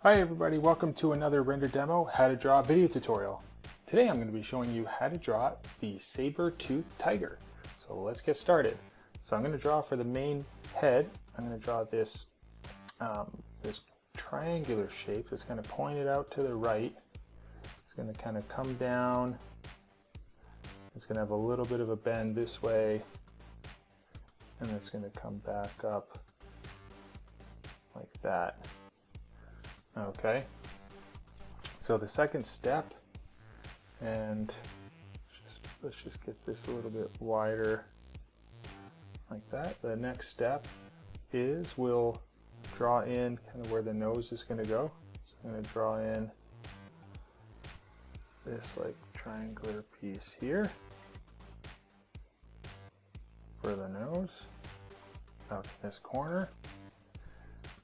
Hi everybody, welcome to another render demo, how to draw video tutorial. Today I'm going to be showing you how to draw the saber-toothed tiger. So let's get started. So I'm going to draw for the main head. I'm going to draw this, this triangular shape that's going to point it out to the right. It's going to kind of come down. It's going to have a little bit of a bend this way, and it's going to come back up like that. Okay, so the second step, and let's just get this a little bit wider like that. The next step is we'll draw in kind of where the nose is going to go. So I'm going to draw in this like triangular piece here for the nose out in this corner,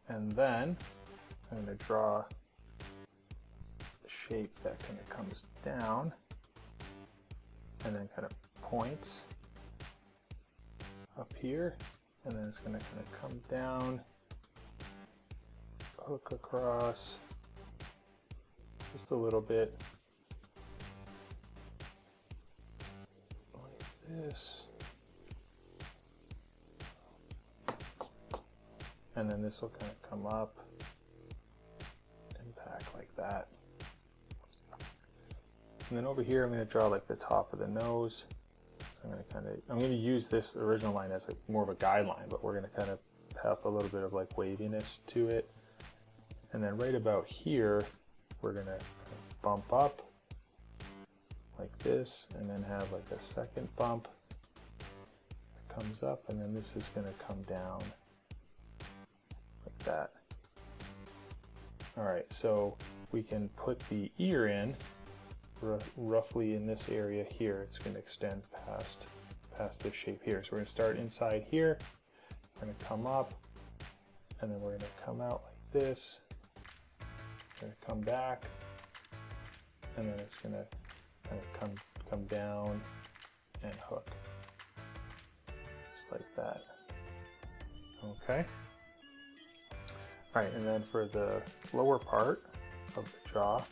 and then I'm going to draw a shape that kind of comes down and then kind of points up here, and then it's going to kind of come down, hook across just a little bit like this, and then this will kind of come up like that. And then over here I'm going to draw like the top of the nose. So I'm going to use this original line as more of a guideline, but we're going to kind of have a little bit of like waviness to it. And then right about here we're going to bump up like this, and then have like a second bump that comes up, and then this is going to come down like that. Alright, so we can put the ear in roughly in this area here. It's going to extend past this shape here. So we're going to start inside here, we're going to come up, and then we're going to come out like this, we're going to come back, and then it's going to kind of come down and hook, just like that. Okay. Alright, and then for the lower part of the jaw,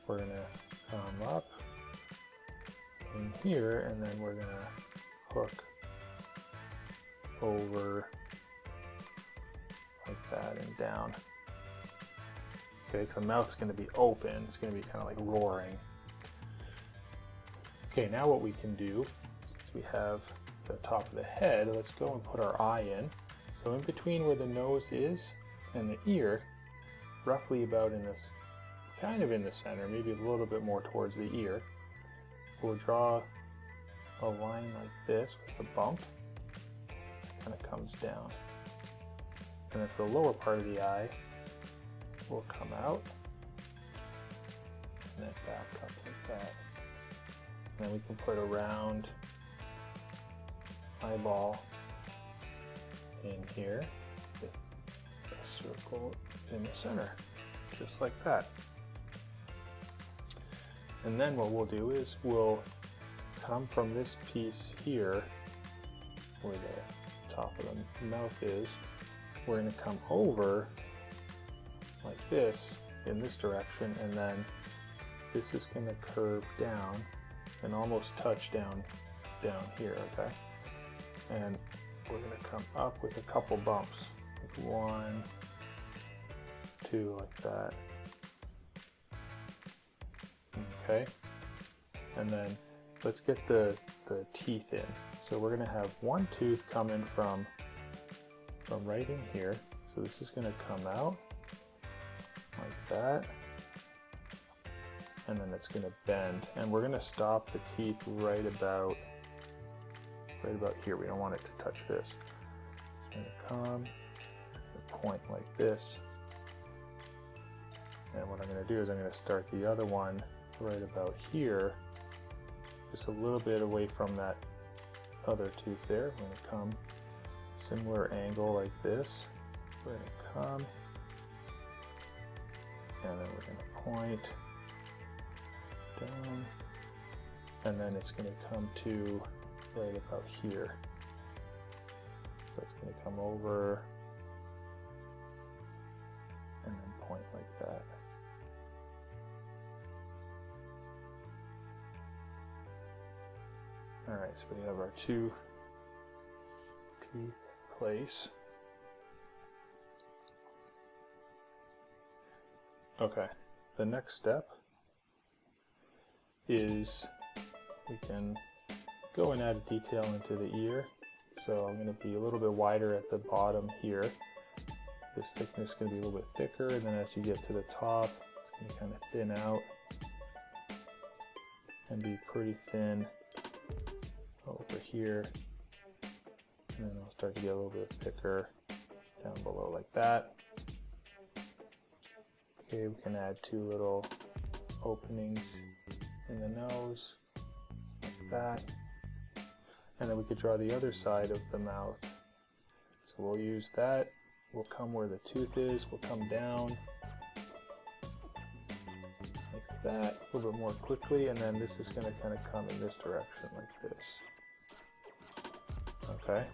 we're going to come up in here, and then we're going to hook over like that and down. Okay, because the mouth's going to be open, it's going to be kind of like roaring. Okay, now what we can do, since we have the top of the head, let's go and put our eye in. So in between where the nose is and the ear, roughly about in this, kind of in the center, maybe a little bit more towards the ear, we'll draw a line like this with a bump, kind of comes down. And then for the lower part of the eye, we'll come out, and then back up like that. And then we can put a round eyeball in here with a circle in the center, just like that. And then what we'll do is we'll come from this piece here where the top of the mouth is, we're going to come over like this in this direction, and then this is going to curve down and almost touch down here, okay? And we're going to come up with a couple bumps, like 1, 2, like that. Okay, and then let's get the teeth in. So we're going to have one tooth coming from right in here. So this is going to come out like that, and then it's going to bend, and we're going to stop the teeth right about here. We don't want it to touch this. It's going to come and point like this, and what I'm going to do is I'm going to start the other one right about here, just a little bit away from that other tooth there. We're going to come similar angle like this. We're going to come, and then we're going to point down, and then it's going to come to right about here. So it's going to come over and then point like that. All right, so we have our 2 teeth in place. Okay, the next step is we can go and add a detail into the ear. So I'm going to be a little bit wider at the bottom here. This thickness is going to be a little bit thicker, and then as you get to the top, it's going to kind of thin out and be pretty thin over here. And then I'll start to get a little bit thicker down below like that. Okay, we can add 2 little openings in the nose, like that. And then we could draw the other side of the mouth. So we'll use that. We'll come where the tooth is, we'll come down like that, a little bit more quickly, and then this is going to kind of come in this direction like this. Okay,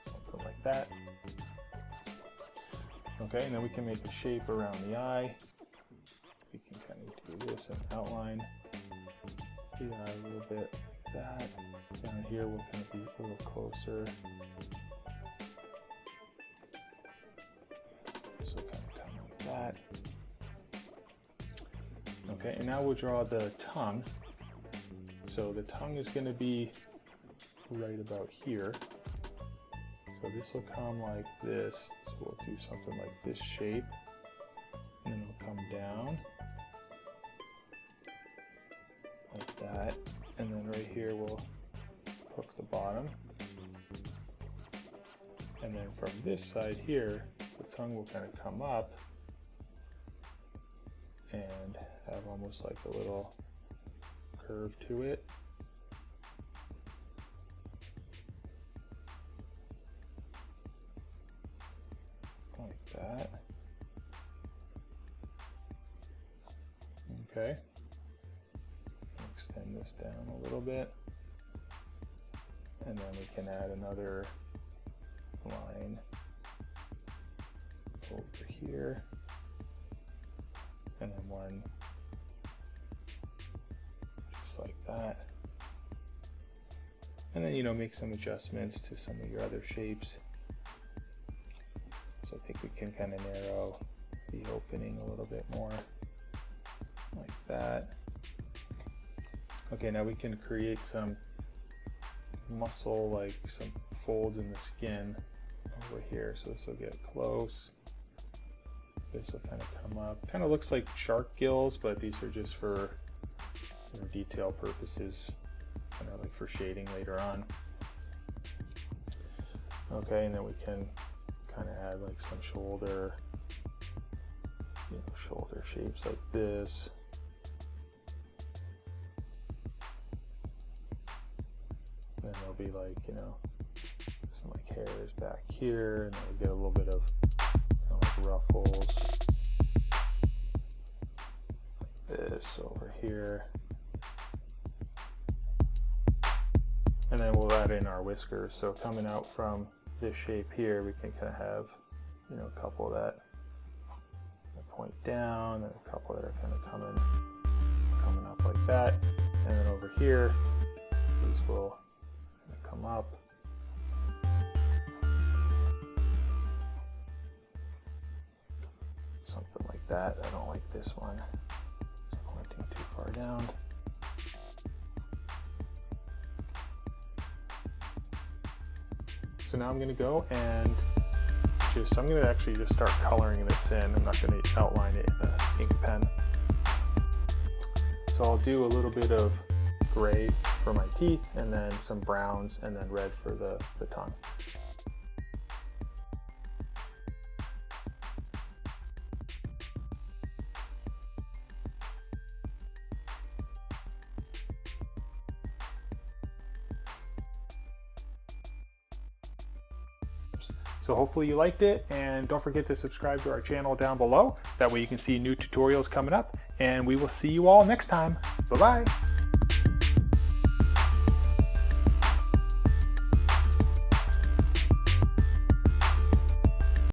something like that. Okay, and then we can make a shape around the eye. We can kind of do this and outline the eye a little bit like that. Down here we're going to be a little closer. This will kind of come like that. Okay, and now we'll draw the tongue. So the tongue is going to be right about here. So this will come like this. So we'll do something like this shape. And then it'll come down like that. And then right here we'll hook the bottom. And then from this side here, the tongue will kind of come up and have almost like a little curve to it. Like that. Okay. Extend this down a little bit. And then we can add another line over here. And then one just like that. And then, you know, make some adjustments to some of your other shapes. So I think we can kind of narrow the opening a little bit more, like that. Okay, now we can create some muscle, like some folds in the skin over here. So this will get close. This will kind of come up. Kind of looks like shark gills, but these are just for, you know, detail purposes, kind of like for shading later on. Okay, and then we can kind of add like some shoulder, you know, shoulder shapes like this. Then there'll be like, you know, some like hairs back here, and then we get a little bit of, you know, like ruffles like this over here. And then we'll add in our whiskers. So coming out from this shape here, we can kind of have, you know, a couple that point down, and a couple that are kind of coming up like that. And then over here, these will come up. Something like that. I don't like this one. It's pointing too far down. So now I'm going to go and I'm going to actually just start coloring this in. I'm not going to outline it in an ink pen. So I'll do a little bit of gray for my teeth, and then some browns, and then red for the tongue. So hopefully you liked it, and don't forget to subscribe to our channel down below. That way you can see new tutorials coming up, and we will see you all next time. Bye-bye.